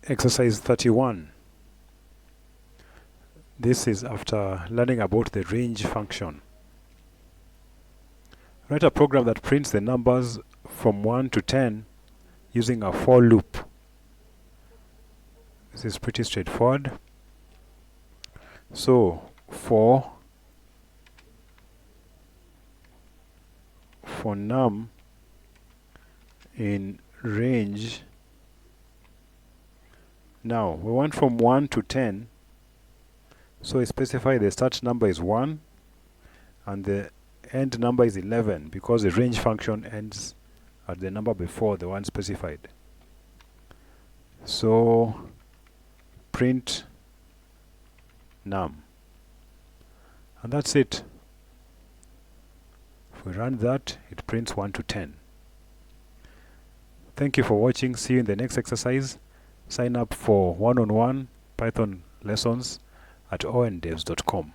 Exercise 31. This is after learning about the range function. Write a program that prints the numbers from 1 to 10 using a for loop. This is pretty straightforward. So, for num in range. Now, we want from 1 to 10. So, we specify the start number is 1 and the end number is 11 because the range function ends at the number before the one specified. So, print num. And that's it. If we run that, it prints 1 to 10. Thank you for watching. See you in the next exercise. Sign up for one-on-one Python lessons at owendevs.com.